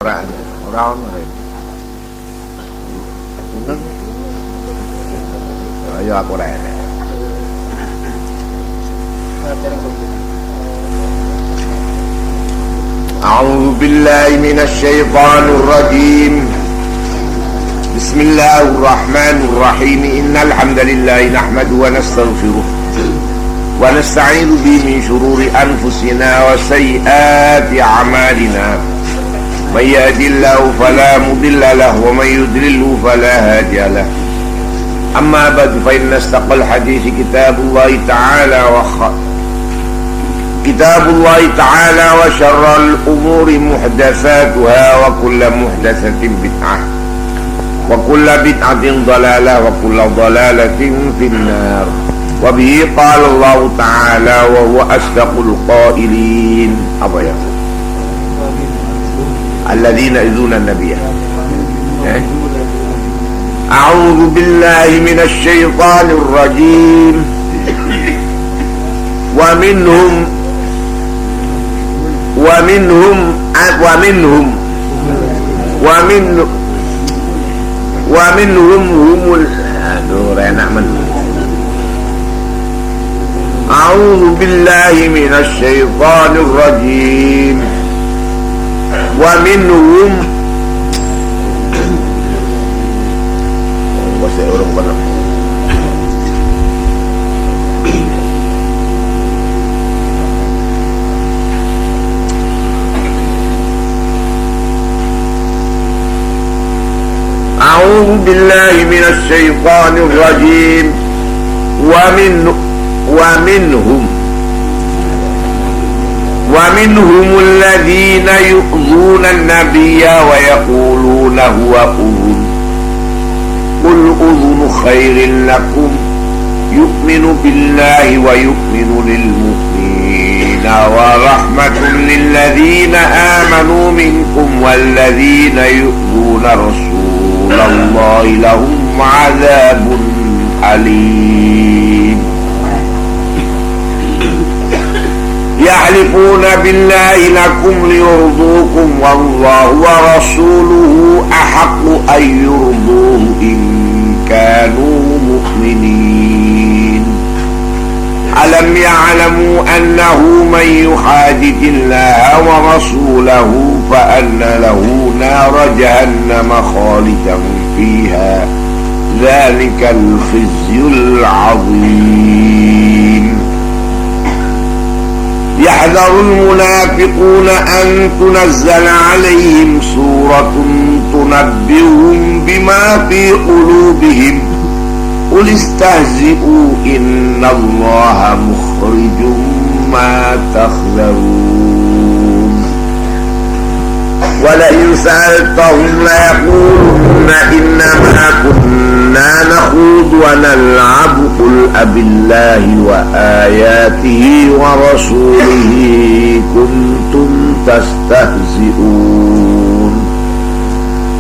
Ora ono rek. Ayo aku rek. A'udzu billahi minasy syaithanir rajim. Bismillahirrahmanirrahim. Innal hamdalillah nahmaduhu wa nastaghfiruh wa nasta'inu bihi min shururi anfusina wa sayyiati a'malina. من يهد الله فلا مضل له ومن يضلل فلا هادي له أما بعد فإن أصدق الحديث كتاب الله تعالى وشر الأمور محدثاتها وكل محدثة بدعة وكل بدعة ضلالة وكل ضلالة في النار وبه قال الله تعالى وهو أصدق القائلين الذين يؤذون النبي. أعوذ بالله من الشيطان الرجيم. ومنهم أعوذ بالله من الشيطان الرجيم. ومنهم أعوذ بالله من الشيطان الرجيم. ومنهم الذين يؤذون النبي ويقولون هو أذن قل أذن خير لكم يؤمن بالله ويؤمن للمؤمنين ورحمة للذين آمنوا منكم والذين يؤذون رسول الله لهم عذاب أليم. يحلفون بالله لكم ليرضوكم والله ورسوله أحق أن يرضوه إن كانوا مؤمنين. ألم يعلموا أنه من يحادد الله ورسوله فأن له نار جهنم خالدا فيها ذلك الخزي العظيم. يحذر المنافقون أن تنزل عليهم سورة تنبئهم بما في قلوبهم قل استهزئوا إن الله مخرج ما تحذرون. ولئن سألتهم ليقولن إنما كنا نخوض ونلعب قل أبالله وآياته ورسوله كنتم تستهزئون.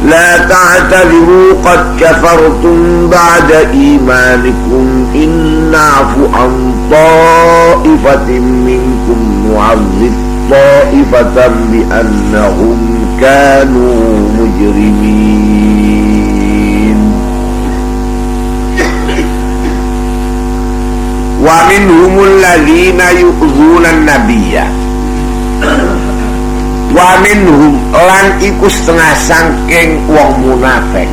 لا تعتذروا قد كفرتم بعد إيمانكم إن نعف عن طائفة منكم نعذب طائفة بأنهم كانوا مجرمين. ومنهم الذين يؤذون النبي. ومنهم lan iku setengah sangking wong munafik.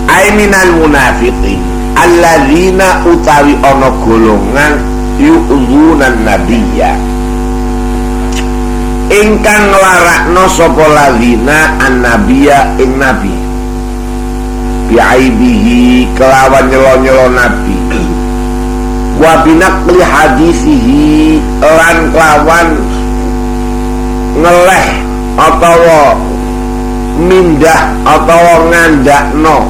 Ai minal munafiqin alladzina utawi ana golongan yu'dzunan nabiyya ingkang nglarakno sapa ladzina annabiyya ing nabi biaibihi kelawan nyelo-nyelo nabi wa binaqli hadisihi lan kelawan ngeleh atawa mindah atawa ngandakno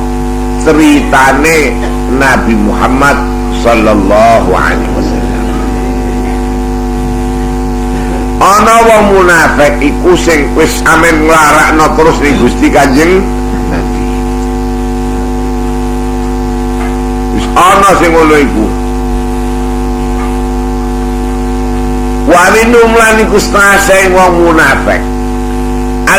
ceritane Nabi Muhammad sallallahu alaihi wasallam. Ana wong munafik iku sing wis amen nglarakno terus ning Gusti Kanjeng Nabi. Wis ana sing ngono iku. Wa minhum lan iku setengah wong munafik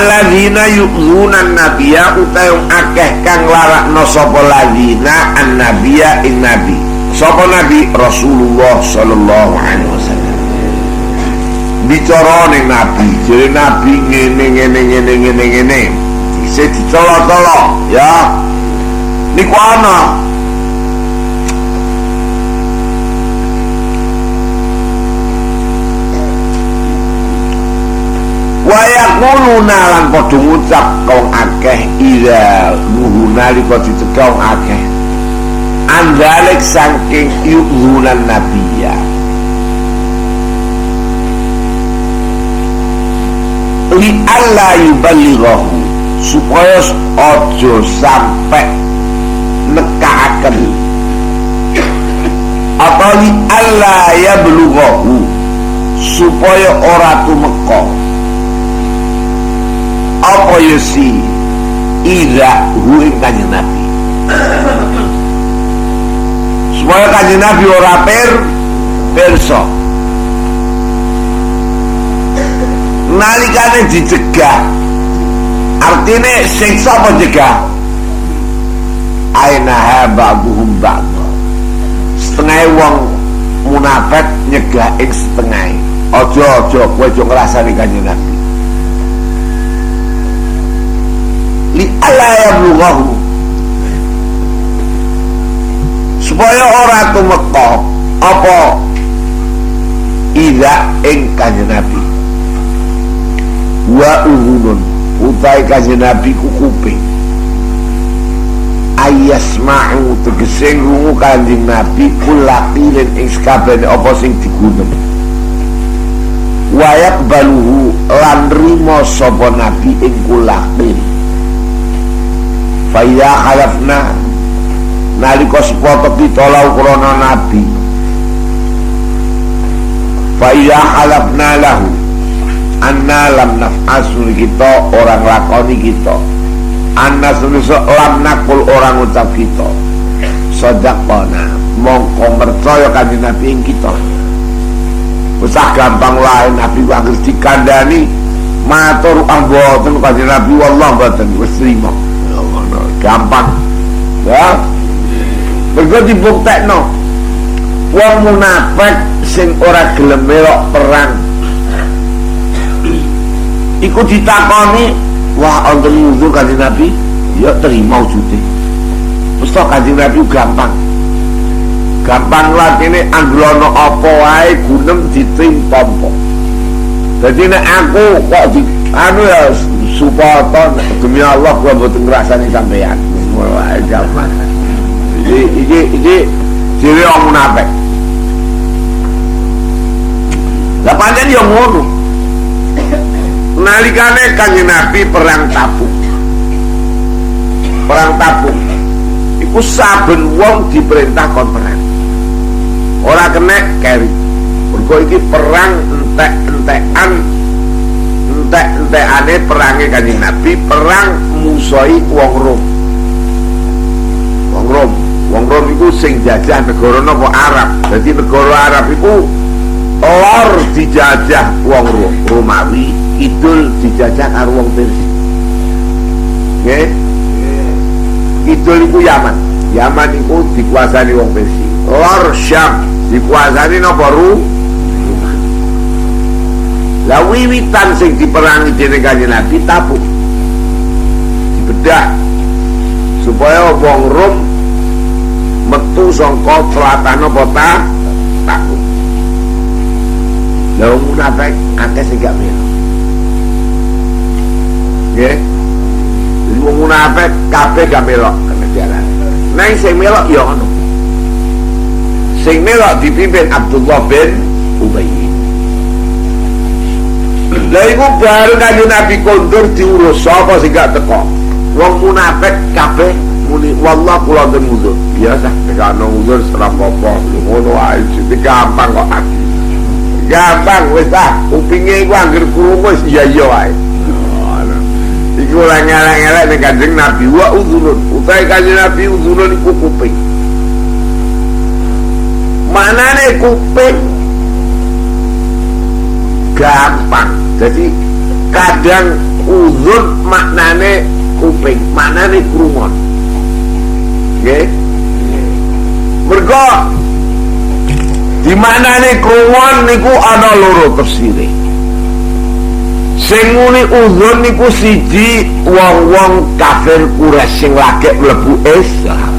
alladzina yu'dzunan nabiyya utawi akeh kang larakno sapa ladzina annabiyya ing nabi. Sapa nabi? Rasulullah sallallahu alaihi wasallam. Bicara ning nabi, jere nabi ngene. Isih dicolok-colok ya. Niku ana wa yaquluna lan padha ngucap kaum akeh ira nuhuna liko dicegah wong akeh andalek saking yu'dzunan nabiyya li alla yuballighahu supaya ojo sampai nekaaken atau li alla yablughahu supaya ora tumeka apa yusi ida hu ing kanjeng Nabi supaya kanjeng Nabi ora pirsa nalikane dicegah artine sing sapa cegah ainaha ba'duhum ba'd setengah wong munafik nyegah ing setengah aja kowe aja ngrasani kanjeng Nabi li alla yablughahu supaya ora tumeka apa ida ing kanjeng Nabi wa uzunun utai kanjeng Nabi ku kuping ayasma'u tegese ngrungu kanjeng Nabi kulaqilin ing sakabehane apa sing digunem wa yaqbaluhu lan rimo sapa Nabi ing kulaqil faya khalafna nalika sepoto kita lau krana Nabi faya khalafna lahu anna lam naf'asul kita orang lakoni kita anna sunusa lam nakul orang ucap kita sadaqana mongko percaya kanjeng Nabi ing kita usah gampang lain Nabi anggere dikandani matur mboten kanjeng Nabi wallah mboten wis trima gampang ya mergo dibuktekno wong munafik sing ora gelem melok perang iku ditakoni wah wonten wudhu kanjeng Nabi ya terima wujude terus tok kanjeng Nabi gampang latine anggrono apa wae gunem ditimpa dadi nek aku kok di anu ya supaya demi Allah gua mboten ngrasani sampean wae gampang iki dhewe wong munafik lah pancen yo ngono nalikane kanjeng Nabi perang Tabuk iku saben wong diperintah kon perang ora kena keri mergo iki perang entek-entekane perange kanjeng Nabi perang musuhi wong Rom iku sing jajah negara napa Arab jadi negara Arab iku lor dijajah wong Romawi kidul dijajah karo wong Persia nggih kidul iku Yaman iku dikuasani wong Persia lor Syam dikuasani napa lah wiwitan sing diperangi dening kanjeng Nabi Tabuk dibedah supaya wong Rom metu saka tlatah napa Tabuk lha wong munafik akeh sing gak melu nggih wong munafik kabeh gak melok kena jalan nang sing melok ya ngono sing melok dipimpin Abdullah bin Ubay lha iku baru kanjeng Nabi kondur diurus sapa sing gak teko wong munafik kabeh muni wallah kula den uzur biasa tekan uzur serapopo ngono ae sing gampang kok gampang wis ah upinge iku anggere krungu wis iya wae iku ora ngelak-ngelak ning kanjeng Nabi wa uzurun utahe kanjeng Nabi uzurun iku kuping manane kuping gampang jadi kadang Uzun maknane kuping, maknane krungon. Nggih. Mergo di maknane krungon niku ana loro tafsire. Sing muni uzun niku siji wong-wong kafir Quraisy sing lagi mlebu Islam.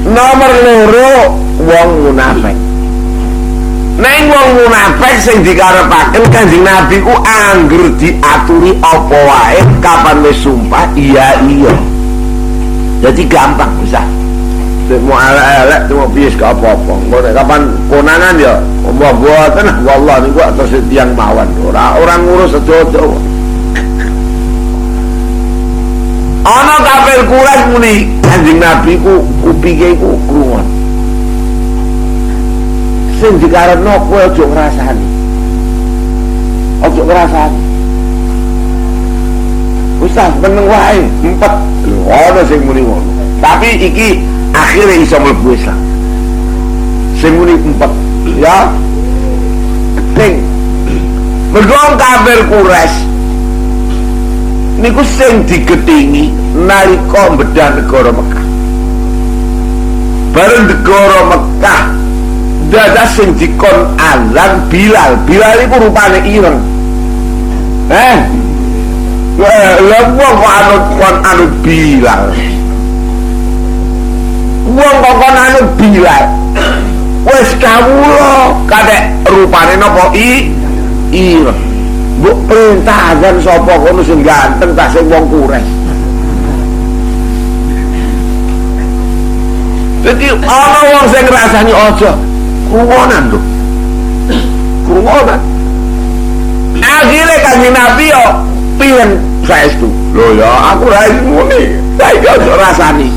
Nomor loro wong munafik. Neng wong munafik sing dikarepaken Kanjeng Nabi ku angger diaturi apa wae kapan wis sumpah iya. Jadi gampang bisa. Mau elek cuma bias ke apa-apa. Kapan konangan ya buatan wallah niku atas tiang mawon. Orang ngurus sejojo. Ana kafir Quraisy muni Kanjeng Nabi ku kupinge ku krungon. Sing dikarepno kowe aja ngrasani. Aja ngrasani. Ustaz meneng wae empet. Lho ana sing muni ngono. Tapi iki akhirnya iso mlebu Islam. Sing muni empet ya. Sing mergo kafir Quraisy niku sing digetingi nalika bedah negara Mekah. Bareng negara Mekah dadah sing dikon azan Bilal iku rupane ireng. Lha wong kok anut Bilal. Wong kok anut Bilal. Wis kawula kadek rupane napa ireng. Mbok perintah azan sapa kono sing ganteng tak sing wong Quraisy. Jadi ana wong sing ngrasani aja krungonan lho. Krungonan. Akhirnya Kanjeng Nabi yo piyen saestu. Lho ya aku ra ngene. Saiki aja rasani.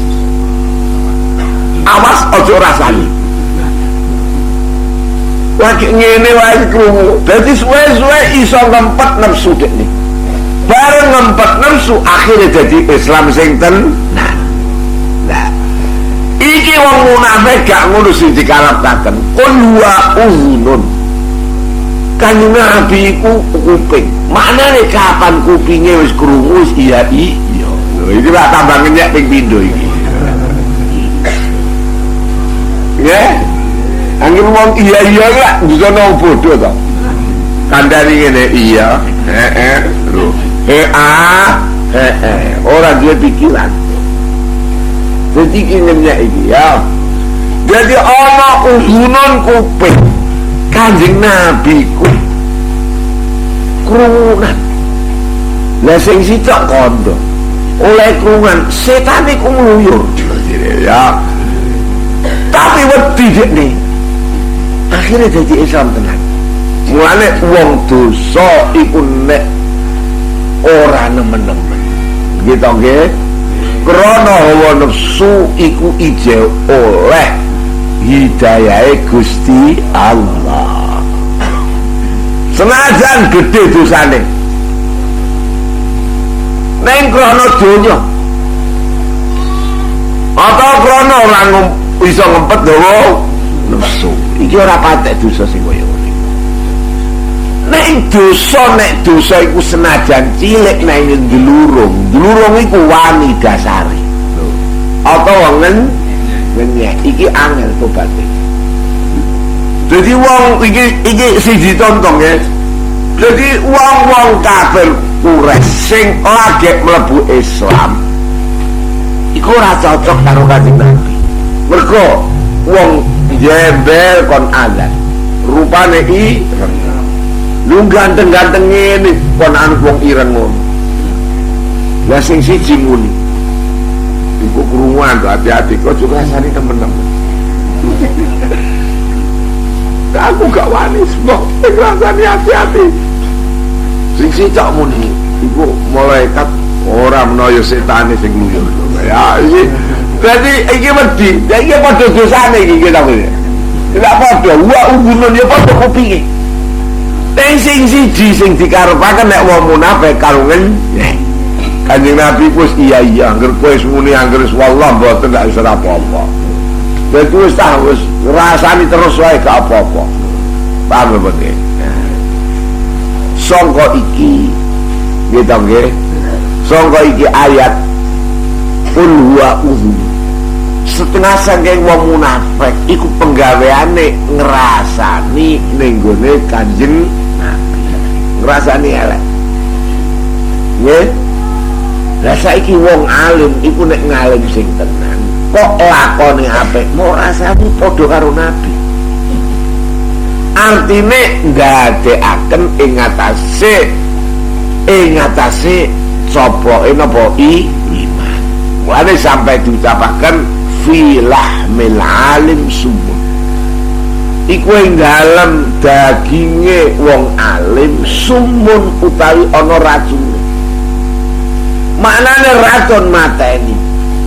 Awas aja rasani. Lagi ngene wae krungu. Dadi suwe-suwe iso ngempet nafsu dekne. Bareng ngempet nafsu akhirnya jadi Islam sing tenan. Iki wong munafik gak ngono sing dikarepkaken. Qul huwa uzunun. Kanjeng Nabi iku kuping. Maknane kapan kupinge wis krungu wis iya. Lho iki lak tambah ngenyek ping pindho iki. Nggih. Angger wong iya lak disono bodho to. Kandhani ngene iya. Lho. Ora duwe pikiran. Jadi ini iki ya. Jadi ana uzunun kuping Kanjeng Nabi ku krungunan. Lah sing sitok kondo oleh krungan setan iku ngluyur ya. Tapi wedi dekne akhirnya jadi Islam tenan. Mulane wong dosa iku nek ora nemen-nemen. Gitu nggih. Krana hawa nafsu iku ije oleh hidayahe Gusti Allah. Senajan gede dosane ning krana donya atau krana ora iso ngempet hawa nafsu, iki ora patek dosa sing kaya ngene. Nek dosa iku senajan cilik nang dulurung iku wani dasare. Atau wongen ngenyek iki angel tobaté. Jadi wong iki siji contoh ya. Jadi wong kafir Quraisy sing lagi mlebu Islam iku ora cocok karo Kanjeng Nabi. Mergo wong jembel kon azan rupane lu ganteng-ganteng ngene kon anut wong ireng ngono. Lah sing siji muni iku krunguan hati-hati kok juga rasane temen-temen. Aku gak wani sebab rasane hati-hati. Sing siji muni iku malaikat ora menawa setane sing ngluyur. Ya iki berarti iki wedi, iki padha dosane iki kita kuwi. Tidak padha wa ubunun ya padha kupinge. Sing siji sing dikarepaken nek wong munafik kalungen Kanjeng Nabi wis iya angger kowe muni angger wallah mboten gak iso apa-apa. Dadi wis rasani terus wae gak apa-apa. Paham mboten? Sangka iki Gitu nggih. Sangka iki ayat qul huwa udhun. Setengah saking wong munafik iku penggaweane ngrasani ning gone Kanjeng Nabi. Ngrasani elek. Nggih. Lah saiki wong alim iku nek ngalim sing tenan, kok lakone apik, mau rasane padha karo Nabi. Artine ndadekaken ing atase copoke napa iman. Mulane sampai diucapaken filah mil alim sumun. Iku ing dalem daginge wong alim sumun utawi ana racun. Maknane racun mateni.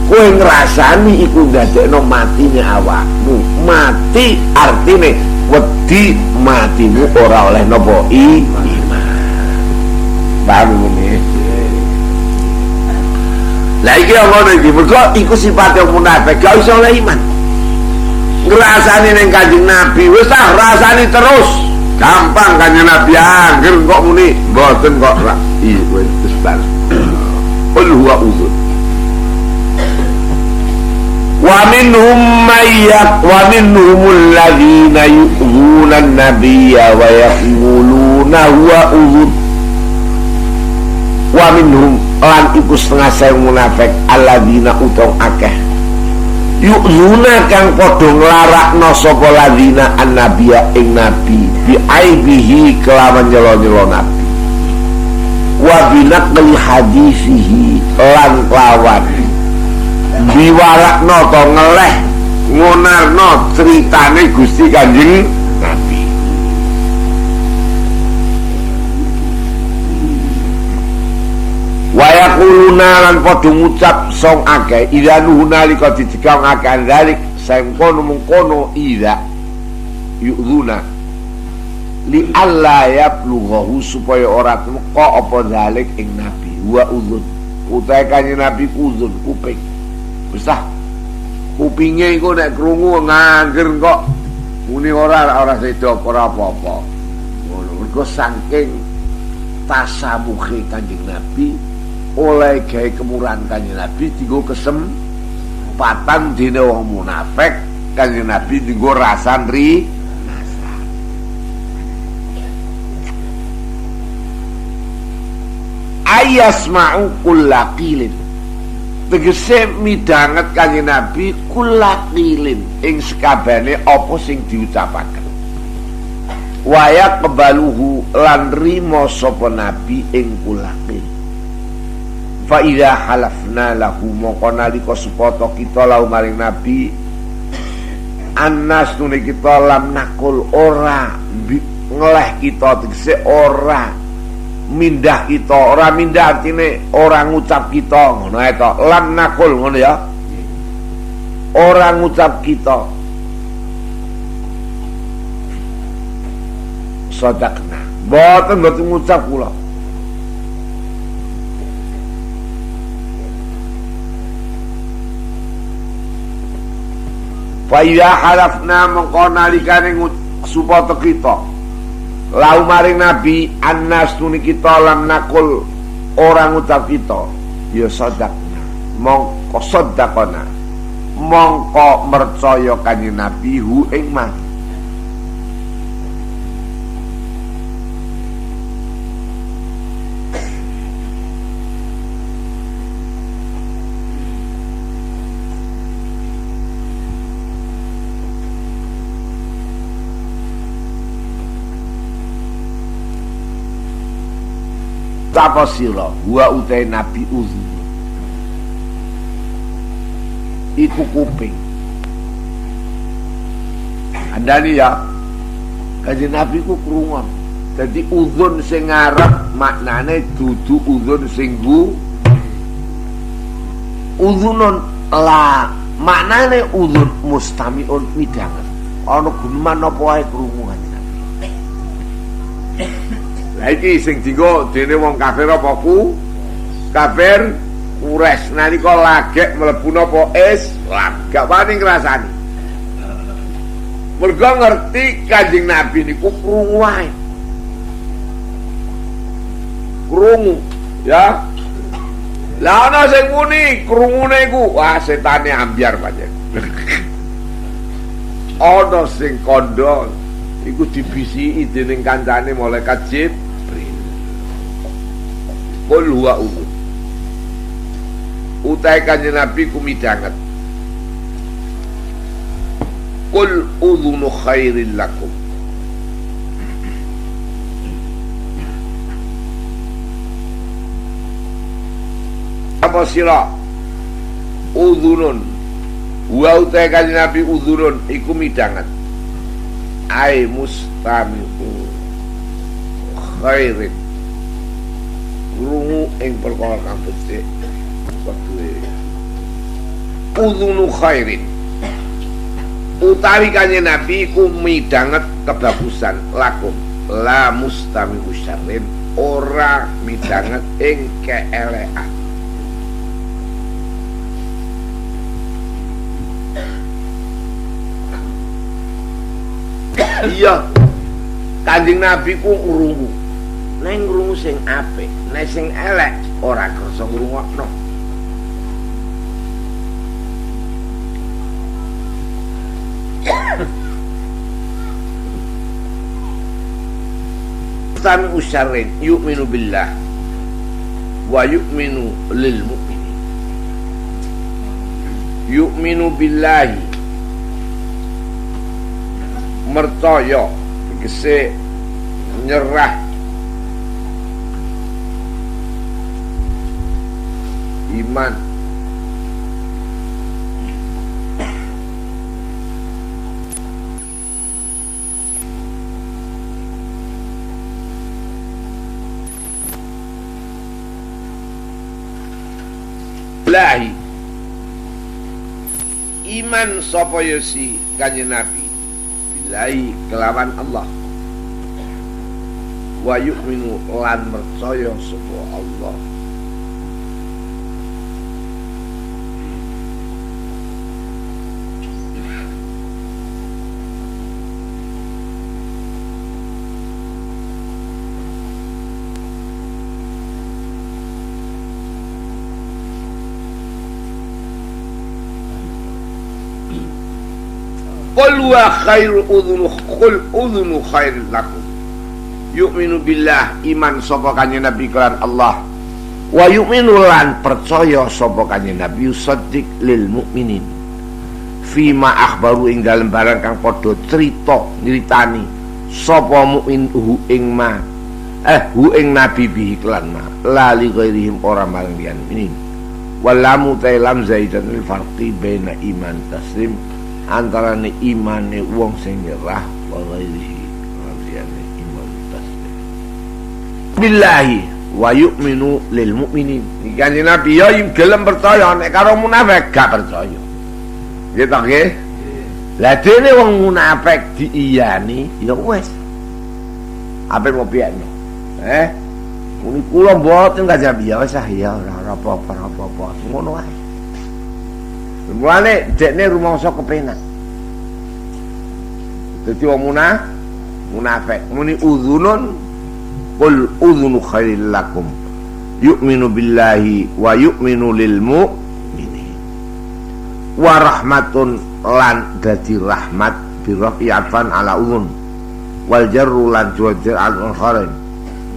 Kowe ngrasani iku ndadekno matine awakmu. Mati artine wedi matimu ora oleh napa iman. Paham ngene? Lah iki ngono iki, mergo iku sifat wong munafik, gak iso oleh iman. Ngrasani ning Kanjeng Nabi, wis tak rasani terus. Gampang Kanjeng Nabi angger kok muni, mboten kok ra. Iya wis bar. Qul huwa udhun. Wa minhumul ladzina yu'dhuna an-nabiyya wa yaquluna huwa udhun. Wa minhum lan iku setengah saya munafik alladzina utang akeh yu'dhuna kang padha nglarakno sapa ladzina an-nabiyya ing nabi bi aibihi kelawan nyelo-nyelo nabi wa binaqli hadisihi lan lawan diwarakno to ngeleh ngonarno ceritane Gusti Kanjeng Nabi. Wa yaquluna lan padha ngucap song akeh idanu nalika dicekang akeh dalik sing kono mengkono ida yu'dhuna li alla yablughu supaya ora teka apa dalik ing nabi wa udhun utahe Kanjeng Nabi udhun kuping. Wis ah kupinge iku nek krungu ngangger kok muni ora sedo ora apa-apa. Ngono mergo saking tasamuhe Kanjeng Nabi oleh gawe kemurahan Kanjeng Nabi dienggo kesempatan dene wong munafik Kanjeng Nabi dienggo rasan ri ayasma'u kullaqilin tegese midanget Kanjeng Nabi kullaqilin ing sekabehane apa sing diucapaken waya kebaluhu lan rimo sapa Nabi ing kullaqil fa idza halafna lahu mongko nalika supata kita lahu maring Nabi annas tune kita lam nakul ora ngeleh kita tegese ora mindah kita ora mindah artine ora ngucap kita ngono ae to lam nakul ngono ya ora ngucap kita sadaqna boten ngucap kula Faidah halafna mengko nalikane supaya kita lau maring Nabi annas tuni kita lam nakul orang ucap kita ya sadaqna mongko sadaqana mongko mercaya Kanjeng Nabi hu ing man apa sira wa utai Nabi uzun iku kuping andani ya Kanjeng Nabi ku krungu dadi uzun sing ngarep maknane dudu uzun sing uzunun la maknane uzun mustamiun midanget ana guneman apa wae krungu Kanjeng Nabi. Iki sing dienggo dene wong kafir apa kafir Quraisy nalika lagek mlebu napa Islam gak wani ngrasani mergo ngerti Kanjeng Nabi niku krungu wae krungu Ya. Lah ana sing muni krungune iku wah setane ambyar pancen. Ana sing kandha iku dibisiki dening kancane malaikat Jibril. Qul huwa udhun. Utai kanjeng Nabi ku midanget. Qul udhunu khairil lakum. Apa sira udhunun wa utai kanjeng Nabi udhunun iku midanget. Ai mustami'u khairin krungu ing perkara kang becik kedue udhunu khairin utawi kanjeng Nabi ku midanget kebagusan lakum la mustami'u syarrin ora midanget ing keelekan. Iya, kanjeng Nabi ku ngrungu. Nek ngrungu sing apik, nek sing elek ora kersa ngrungokno. Sami usyarin yu'minu billah wa yu'minu lil mu'minin. Yu'minu billahi mercaya tegese nyerah iman lahi iman sapa ya si kanjeng Nabi billahi kelawan Allah wa yu'minu lan percaya sapa Allah Qul wa khairu udhunu qul udhunu khairil lakum. Yu'minu billah iman sapa kanjeng Nabi kelan Allah. Wa yu'minu lan percaya sapa kanjeng Nabi yusaddiq lil mukminin. Fima akhbaru ing dalem barang kang padha crita nyritani sapa mukmin hu ing ma hu ing nabi bihi kelan ma la li ghairihim ora marang liyan minin. Walamu tailam zaidan lil farqi baina iman taslim antarane imane wong sing nyerah wa ghairihi liyane iman taslim billahi wa yu'minu lil mu'minin. Kanjeng Nabi ya gelem percaya nek karo munafik gak percaya. Nggih ta nggih? Lah dene wong munafik diiyani ya wis. Ape mau piye-no? Muni kula mboten Kanjeng Nabi ya wis ya ora apa-apa ngono wae. Mulane dekne rumangsa kepenak. Dadi wong munafik muni udzunun qul udzunu khairil lakum yu'minu billahi wa yu'minu lil mu'minin wa rahmatun lan dadi rahmat bi rafi'atan ala udzun wal jarru lan juwajir al kharin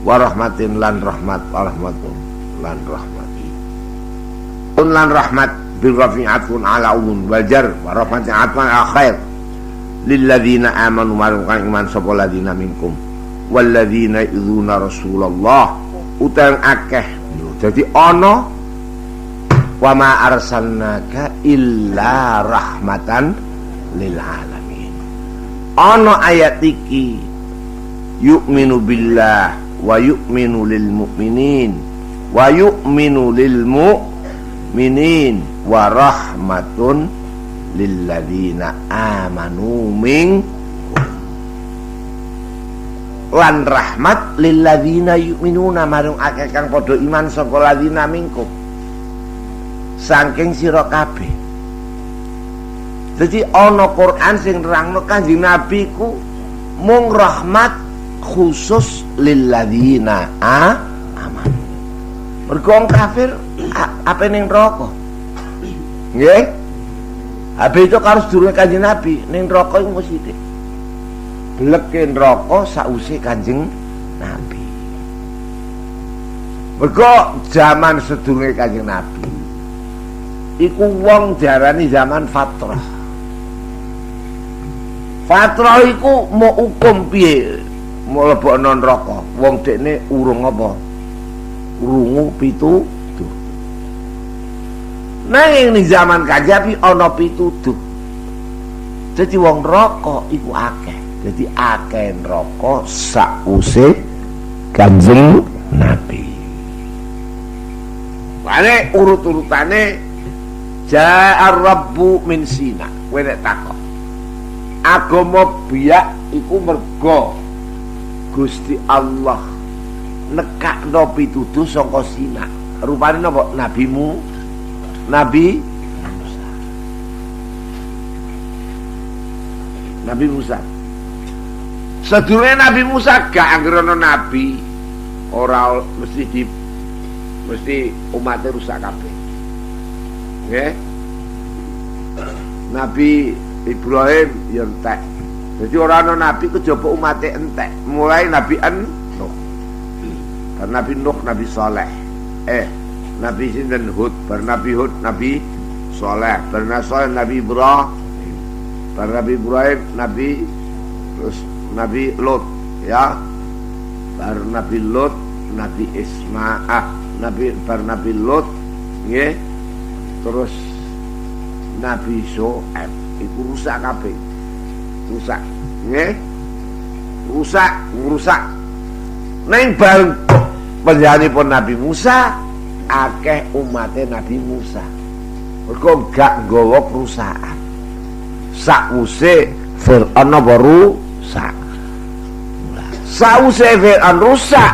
wa rahmatin lan rahmat wa rahmatun lan rahmati lan rahmat bil rafi'atun ala udzun wal jar wa rahmatin atwan al khair lil ladzina amanu marang iman sapa ladzina minkum wal ladzina yu'dzuna rasulullah utang akeh. Dadi ana wa ma arsalnaka illa rahmatan lil alamin. Ana ayat iki yu'minu billah wa yu'minu lil mu'minin wa yu'minu lil mu'minin wa rahmatun lil ladzina amanu minkum lan rahmat lil ladzina yu'minuna marang akeh kang padha iman saka ladzina minkum saking sira kabeh. Dadi ana Quran sing nerangno Kanjeng Nabi ku mung rahmat khusus lil ladzina aman. Mergo wong kafir ape ning neraka. Nggih? Habis itu karo sedurunge Kanjeng Nabi ning neraka iku mesti sithik. Bleke neraka sakwise Kanjeng Nabi. Mergo zaman sedurunge Kanjeng Nabi iku wong diarani zaman fatrah. Fatrah iku mau hukum piye? Mau lebokno neraka. Wong dekne urung apa? Rungu pituduh. Nanging ning zaman Kanjeng ana pituduh. Dadi wong neraka iku akeh. Dadi akeh neraka sakwise Kanjeng Nabi. Mane urut-urutane Ja'ar Rabbu min Sina. Kowe nek takok. Agama biak iku mergo Gusti Allah nekakno pituduh saka Sina. Rupane napa? Nabi Musa. Sedurunge Nabi Musa gak anggerono nabi ora mesti umatnya rusak kabeh. Nggih. Nabi Ibrahim ya entek. Jadi ora ana nabi kejaba umatnya entek. Mulai Nabi Nuh. Bar Nabi Nuh Nabi Saleh. Nabi sinten Hud, bar Nabi Hud Nabi Saleh, bar Nabi Ibrahim. Bar Nabi Ibrahim terus Nabi Lot ya. Bar Nabi Lot Nabi bar Nabi Lot nggih. Terus Nabi Syuaib iku rusak kabeh. Rusak nggih. Rusak. Neng bareng panjenenganipun Nabi Musa akeh umatnya Nabi Musa. Mergo gak nggawa perusahaan. Sakwise Fir'aun apa rusak. Sakwise Fir'aun rusak,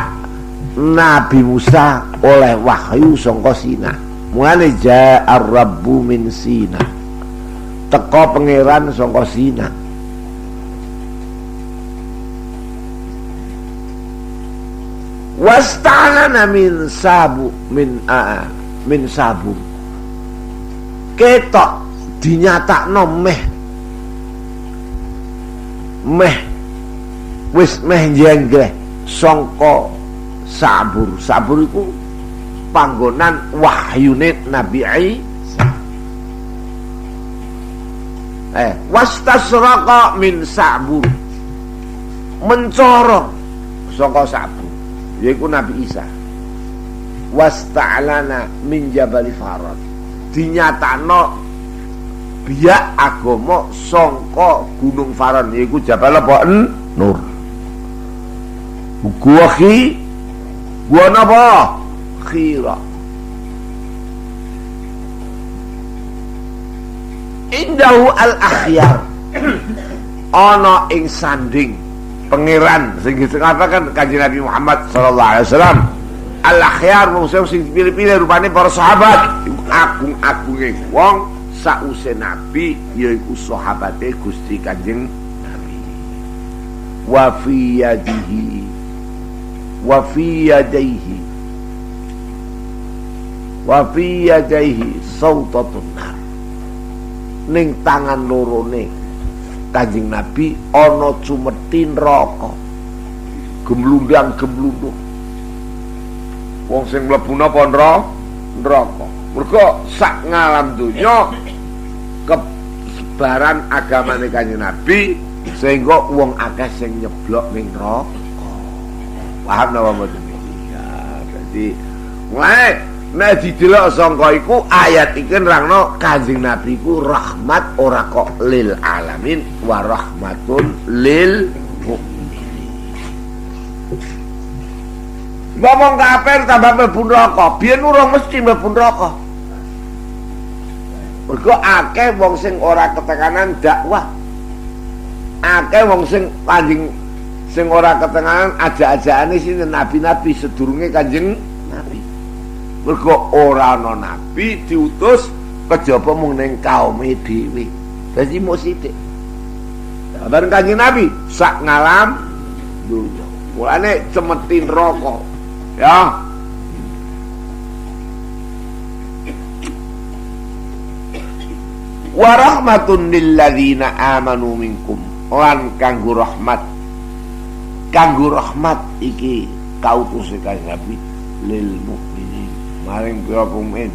Nabi Musa oleh wahyu saka Sina. Mulane Ja'ar Rabbu min Sina. Teka pangeran saka Sina. Wasta'lana min sabu ketok dinyatakno wis jenggleh sangka sabur iku panggonan wahyune Nabi Isa. Wastasraqa min sabur mencorong sangka sabur yaiku Nabi Isa. Wasta'lana min Jabal Farad dinyatakno biak agama sangka Gunung Faran yaiku Jabal apa? Nur. Gua napa? Khira. Indahu al-akhyar ana ing sanding pangeran sing dikatakan Kanjeng Nabi Muhammad sallallahu alaihi wasallam al-akhyar mungsuh sing pilih-pilih rupane para sahabat agung-agunge wong sause Nabi yaiku sahabate Gusti Kanjeng Nabi. Wa fi yadaihi sautatun nar. Ning tangan lorone Kanjeng Nabi ana cumeti neraka. Gemlundang-gemlundung. Wong sing mlebu napa neraka. Mergo sak ngalam donya kesebaran agamane Kanjeng Nabi sehingga wong akeh sing nyeblok ning neraka. Paham napa mboten? Ya, dadi mulai nek didelok sangka iku ayat iki nerangno Kanjeng Nabi ku rahmat ora kok lil alamin wa rahmatun lil mukminin. Ngomong kafir tambah mlebu neraka, biyen urung mesti mlebu neraka. Mergo akeh wong sing ora ketekanan dakwah. Akeh wong sing Kanjeng sing ora ketenangan ajak-ajakane sinten nabi-nabi sedurunge Kanjeng Nabi. Mergo ora ana nabi diutus kejaba mung ning kaume dhewe. Dadi mung sithik. Bareng Kanjeng Nabi sak ngalam dunya. Mulane cemetin rokok. Ya. Wa rahmatun lil ladzina amanu minkum, lan kanggo rahmat iki kautuse kanjeng Nabi lil mukminin maring pira mukmin.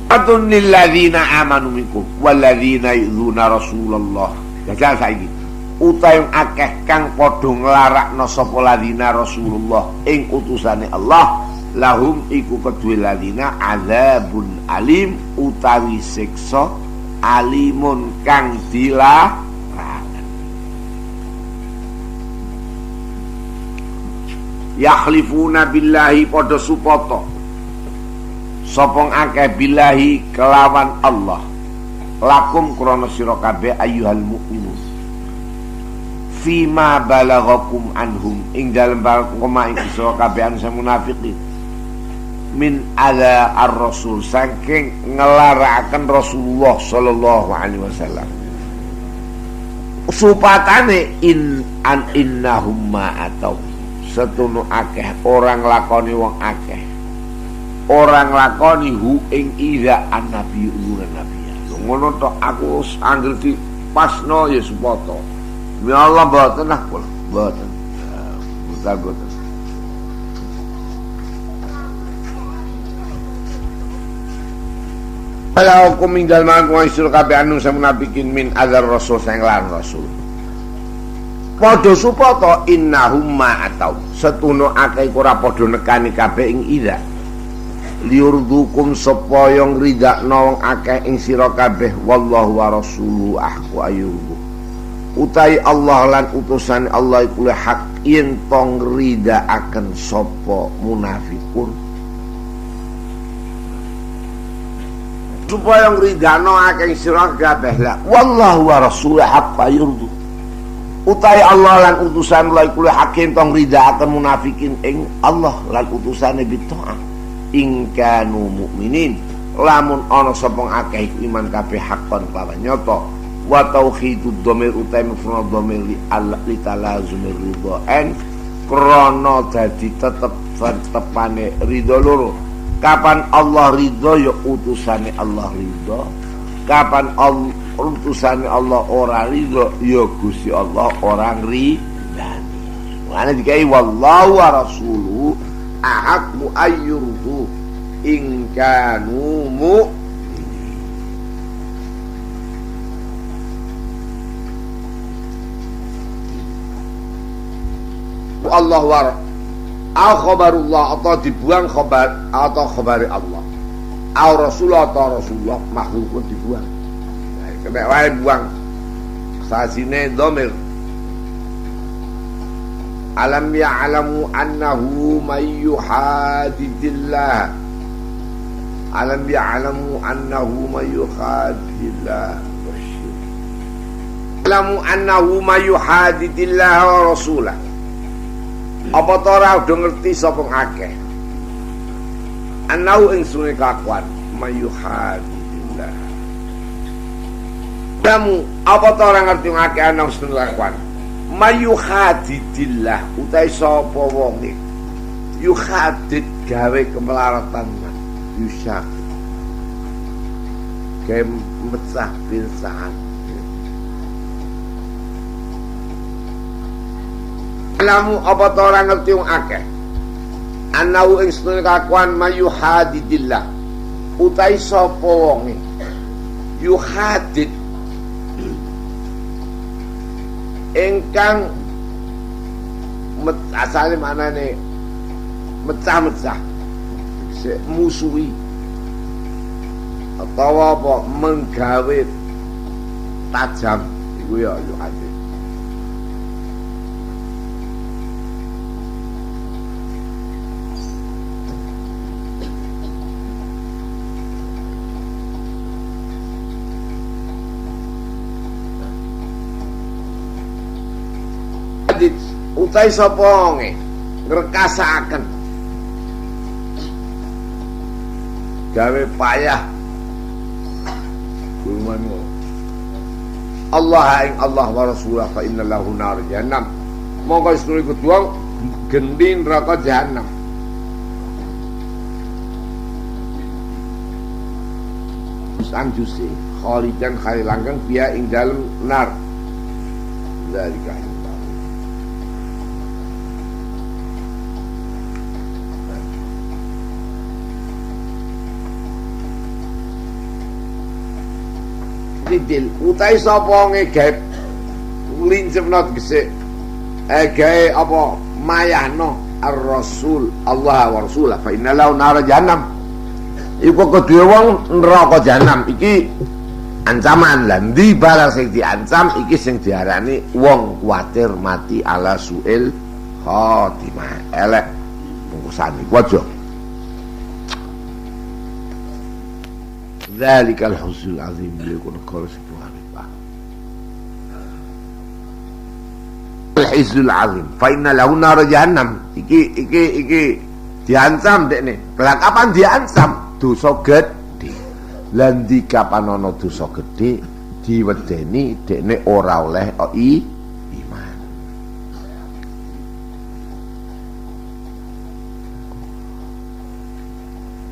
Atun lil ladzina amanu minkum wal ladzina yu'dzuna Rasulullah. Jajal saiki utahe akeh kang padha nglarakna sapa ladzina Rasulullah ing utusane Allah, lahum iku kedue ladzina azabun alim utawi siksa alimun kang dilaraken. Yahlifuna billahi padha supata sopong akeh billahi kelawan Allah, lakum krana sira kabeh ayyuhal mukminun fima balaghakum anhum ing dalem koma ing sira kabeh anu munafiqin min ala ar-rasul saking ngelarakaken Rasulullah sallallahu alaihi wasallam supatane innahum ma atau setunu akeh orang lakoni wong akeh orang lakoni hu ing ira an-nabi ulun nabi. Ngono tok aku anggere di pasno ya supoto. Ya Allah mboten lah kula. Mboten. Mboten. Kalau aku minggal mangko isur kabeh anu samunafikin min azar rasul sang lan rasul. Padha supoto innahum ma atau setuna akeh ora padha nekani kabeh ing ira. Liurdukum supaya ngridakno wong akeh ing sira kabeh wallahu wa rasuluhu ahqu ayyurdu. Utai Allah lan utusan Allah iku hak yen tong ngridakaken sapa munafikun. Supaya ngridakno akeh ing sira kabeh la wallahu wa rasuluhu ahqu ayyurdu. Utai Allah lan utusan Allah iku hak yen tong ngridakaken munafikin ing Allah lan utusane bita'ah. Ingkanu mukminin lamun ana sapa akeh iman kabeh hakon kelawan nyata wa tauhidud dhamir utai mufrad dhamir li talazumir ridha en krana dadi tetepane ridha loro. Kapan Allah ridha ya utusane Allah ridha, kapan utusane Allah ora ridha ya Gusti Allah ora ngridani. Ana dikai wallahu wa rasuluhu ahaqu ayyurdu in kanu mu'minin. Allah war au khabarullah atau dibuang khabar atau khabari Allah au rasulullah atau rasulullah makhluk dibuang. Kena wae buang sasine dhamir. Alam ya'lamu annahu may yuhadidillah. Alam ya'lamu annahu may yuhadidillah. Alamu annahu may yuhadidillah wa rasulah. Apa ta ora udah ngerti sapa akeh? Annahu ing sune kakuan may yuhadidillah. Kamu apa ta ora ngerti akeh annahu sune kakuan? Mayuhadidillah utai sapa wonge yuhadid gawe kemelaratan yusak gawe mecah pilsahan. Alamu apa ta ora ngerti wong akeh anau ing sedaya kakuan mayuhadidillah utai sapa wonge yuhadid engkang asale manane mecah-mecah musuhi atau apa menggawe tajam iku ya yuhadid. Utai sapa ngrekasakaken gawe payah gumanu Allah ing Allah wa Rasulullah fa inna lahu nar jahannam monggo istri kudu gendin neraka jahannam. juz'an juz'i khalidan khalilangan biya ing dalem nar dari kain. Didil utai sapa ngegep lincemna gesik gawe apa mayahno ar-rasul Allah wa rasulah fa inna lahu nar jahannam iku kedue wong neraka jahanam iki ancaman lan ndi barang sing diancam iki sing diarani wong kuwatir mati ala suil khotimah elek bungkusan iku aja. Dzalikal huzul azim liku negara sebuah riba. Al-hizul azim fa inna lahu nar jahannam iki diancam dekne. Lah kapan diancam? Dosa gedhe. Lan di kapan ana dosa gedhe diwedeni dekne ora oleh iman.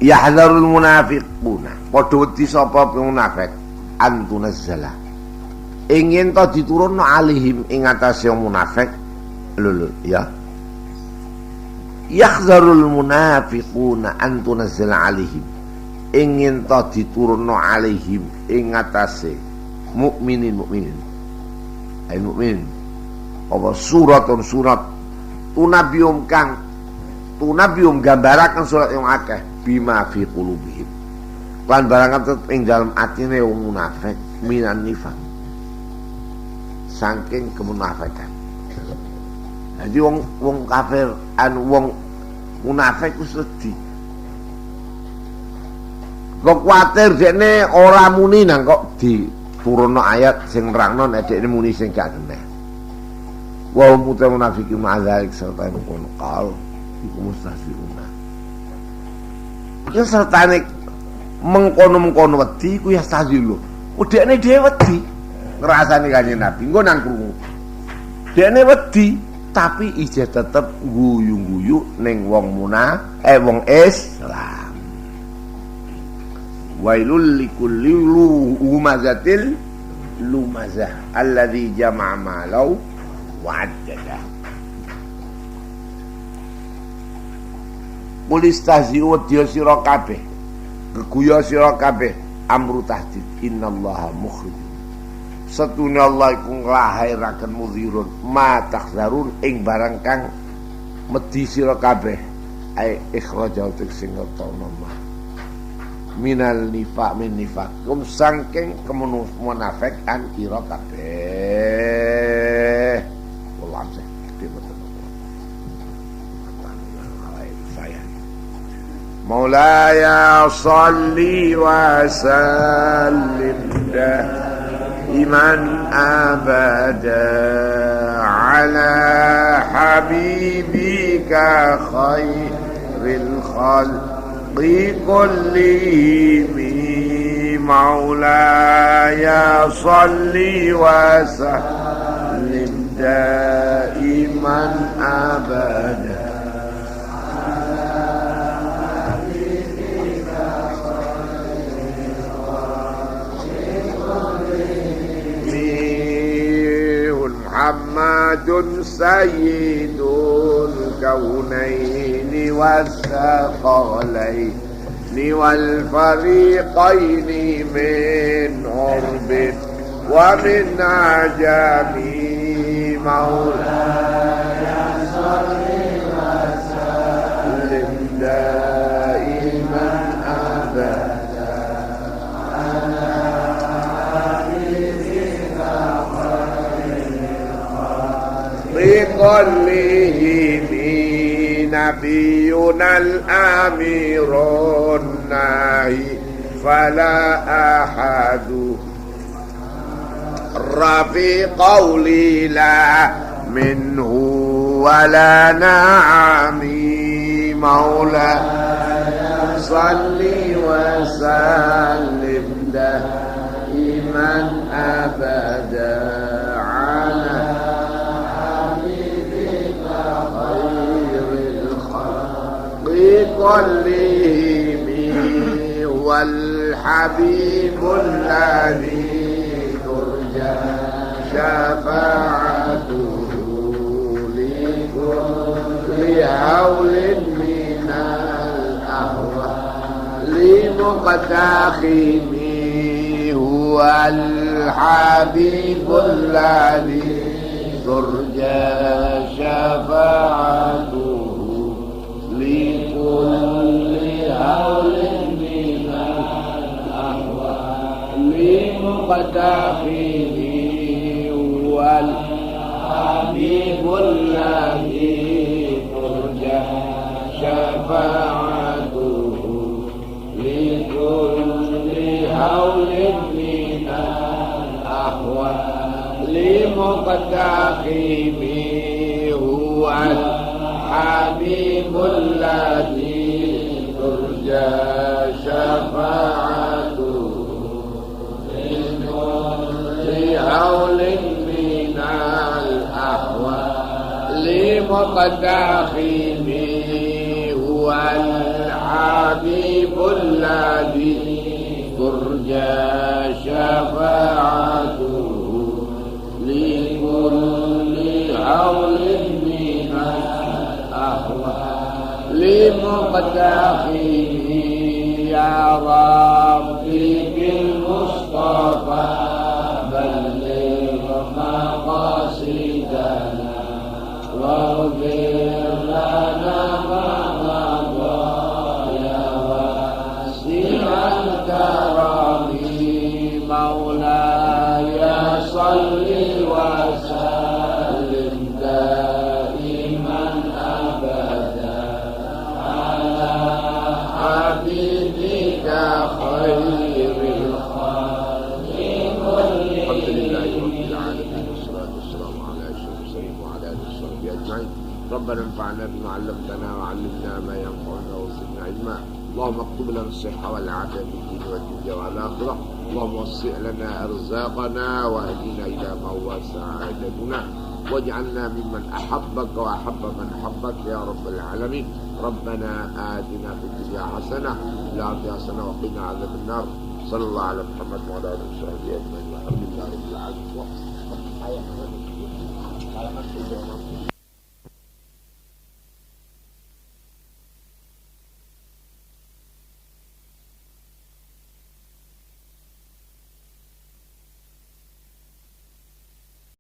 Yahdharul munafiquna padha wedi sapa munafik antunazzala ingin to diturunno alihim ing atase munafik lho ya yahdharul munafiquna antunazzala alihim ingin to diturunno alihim ing atase mukminin ay mukmin apa surat tunabium gambaraken surat yang akeh bima fi qulubihim lan barang tetep ing dalem atine wong munafik minan nifaq saking kemunafikan. Jadi wong kafir wong munafik ku sedhi kok kuwatir dekne ora muni nang kok diturunno ayat sing nerangno nek dekne muni sing gak keneh wa munafiqun ma'adzalik serta ngono kal iku mustahzi'una ya sertane mengkono-mengkono wedi ku ya stazilu. Udekne dhewe wedi ngrasani Kanjeng Nabi engko nang krungu. Dekne wedi tapi ijeh tetep guyu-guyu ning wong wong Islam. Wailul likulli lumazatil lumazah alladzi jama'a malau wa'addada. Mulistahzi'u wedya sira kabeh keguya sira kabeh amru tahdid innallaha mukhrij satune Allah iku nglairaken mudhirun ma takhzarun ing barang kang medhi sira kabeh ai ikhrajau sing ngono minal nifaq min nifaq kum saking kemunafikan ira kabeh wallah Maulaya salli wa sallim daiman abada ala habibika khairil khalqi kullihim Maulaya salli wa sallim daiman abada Muhammadun sayyidul kaunaini wassaqalaini wal fariqaini min urbin wa min ajami maulaya salli wa sallim daiman abada بكلهم نبينا الأمير الناهي فلا أحد رفي قولي لا منه ولا نعمي مولاي صل وسلم دائما أبدا على كلهم والحمد الحبيب الذي ترجى شفاعته لكل هول من الأهوال مقتحم هو الحبيب الذي ترجى شفاعته لكل هول من الأهوال مقتحم هو الحبيب الذي ترجى شفاعته لكل هول من الأهوال مقتحم هو الحبيب الذي ترجى شفاعته لكل هول من الأهوال مقتحم هو الحبيب الذي ترجى شفاعته لكل هول من الأهوال مقتحم يا ربي بالمصطفى بلغ مقاصدنا واغفر لنا ما مضى يا واسع الكرم مولاي صل وسلم دائما أبدا على حبيبك خير الخلق كلهم. الحمد لله رب العالمين والصلاة والسلام على أشرف المرسلين وعلى آله وصحبه أجمعين. ربنا انفعنا بما علمتنا وعلمنا ما ينفعنا وزدنا علما. اللهم اكتب لنا الصحة والعافية في الدين والدنيا والآخرة. اللهم وسع لنا أرزاقنا واهدنا إلى ما هو سعادتنا واجعلنا ممن أحبك وأحب من أحبك يا رب العالمين. ربنا آتنا في الدنيا حسنة وفي الآخرة حسنة وقنا عذاب النار. صلى الله على محمد وعلى آله وصحبه أجمعين والحمد لله رب العالمين.